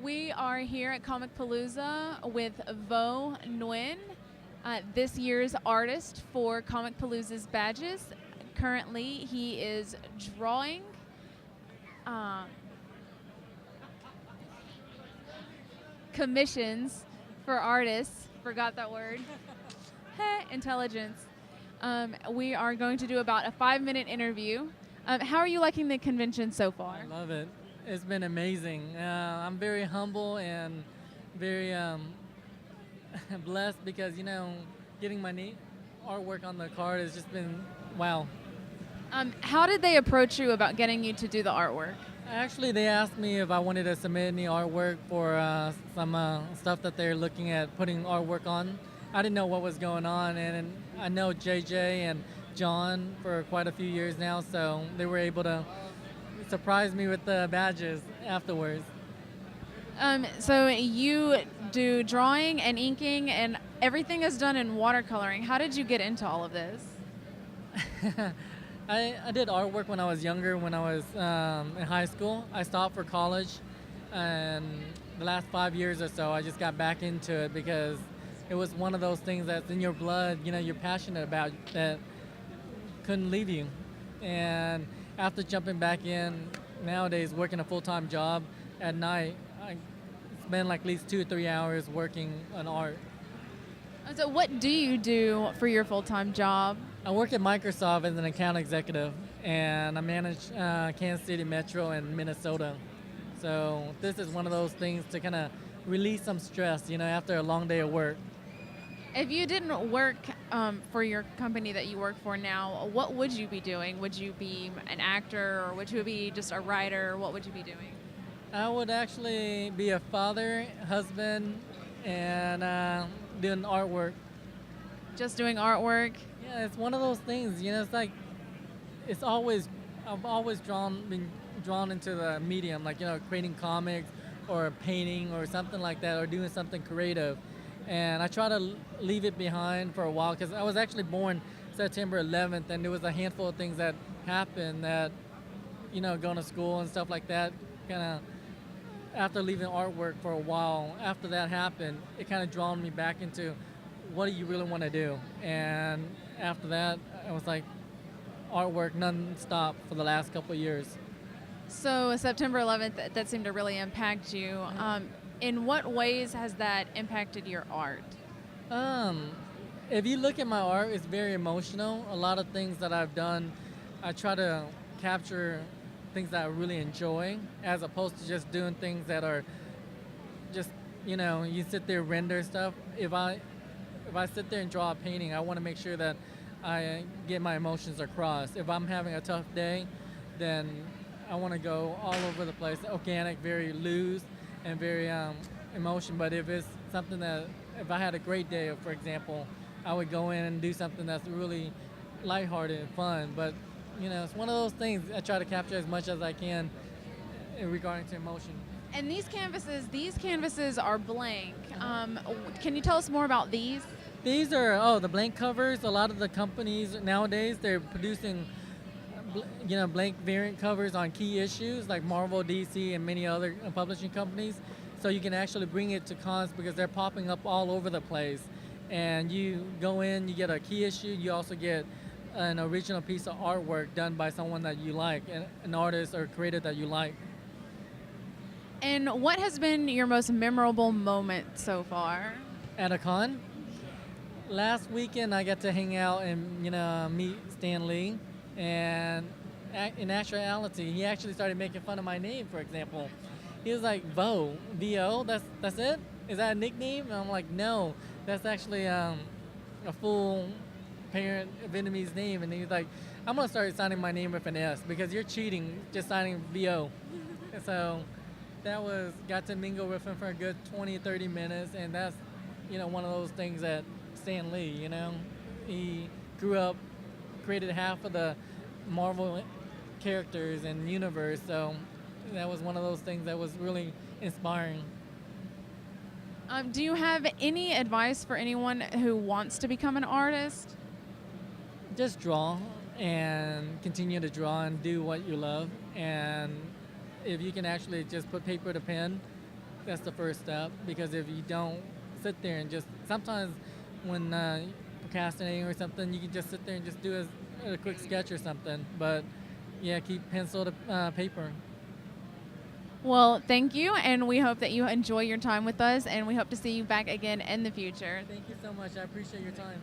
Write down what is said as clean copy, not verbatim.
We are here at Comicpalooza with Vo Nguyen, this year's artist for Comicpalooza's badges. Currently, he is drawing uh, commissions for artists. Forgot that word. Intelligence. We are going to do about a 5-minute interview. How are you liking the convention so far? I love it. It's been amazing. I'm very humble and very blessed because, getting my artwork on the card has just been wow. How did they approach you about getting you to do the artwork? Actually, they asked me if I wanted to submit any artwork for some stuff that they're looking at putting artwork on. I didn't know what was going on, and I know JJ and John for quite a few years now, so they were able to surprise me with the badges afterwards. So you do drawing and inking, and everything is done in watercoloring. How did you get into all of this? I did artwork when I was younger, when I was in high school. I stopped for college, and the last 5 years or so, I just got back into it because it was one of those things that's in your blood, you're passionate about, that couldn't leave you. And after jumping back in, nowadays working a full-time job at night, I spend like at least 2 or 3 hours working on art. So what do you do for your full-time job? I work at Microsoft as an account executive, and I manage Kansas City Metro and Minnesota. So this is one of those things to kind of release some stress, after a long day of work. If you didn't work for your company that you work for now, what would you be doing? Would you be an actor, or would you be just a writer? What would you be doing? I would actually be a father, husband, and doing artwork. Just doing artwork? Yeah, it's one of those things, it's like, I've always been drawn into the medium, like, creating comics or painting or something like that, or doing something creative. And I try to leave it behind for a while because I was actually born September 11th, and there was a handful of things that happened that, going to school and stuff like that, kind of, after leaving artwork for a while, after that happened, it kind of drawn me back into what do you really want to do. And after that, I was like, artwork non-stop for the last couple of years. So September 11th, that seemed to really impact you. In what ways has that impacted your art? If you look at my art, it's very emotional. A lot of things that I've done, I try to capture things that I really enjoy, as opposed to just doing things that are just, you sit there render stuff. If I sit there and draw a painting, I want to make sure that I get my emotions across. If I'm having a tough day, then I want to go all over the place, organic, very loose, and very emotion. But if it's something that, if I had a great day, for example, I would go in and do something that's really lighthearted and fun. But it's one of those things I try to capture as much as I can regarding to emotion. And these canvases are blank. Can you tell us more about these? These are the blank covers. A lot of the companies nowadays, they're producing blank variant covers on key issues like Marvel, DC, and many other publishing companies. So you can actually bring it to cons because they're popping up all over the place. And you go in, you get a key issue, you also get an original piece of artwork done by someone that you like, an artist or creator that you like. And what has been your most memorable moment so far? At a con? Last weekend I got to hang out and meet Stan Lee. And in actuality, he actually started making fun of my name, for example. He was like, Vo, V-O, that's it? Is that a nickname? And I'm like, no, that's actually a full parent Vietnamese name. And he's like, I'm going to start signing my name with an S because you're cheating just signing V-O. And so got to mingle with him for a good 20, 30 minutes. And that's, one of those things that Stan Lee, he grew up, created half of the Marvel characters and universe, so that was one of those things that was really inspiring. Do you have any advice for anyone who wants to become an artist? Just draw and continue to draw and do what you love. And if you can actually just put paper to pen, that's the first step, because if you don't sit there and just, sometimes when procrastinating or something, you can just sit there and just do a quick sketch or something. But yeah, keep pencil to paper. Well, thank you, and we hope that you enjoy your time with us, and we hope to see you back again in the future. Thank you so much. I appreciate your time.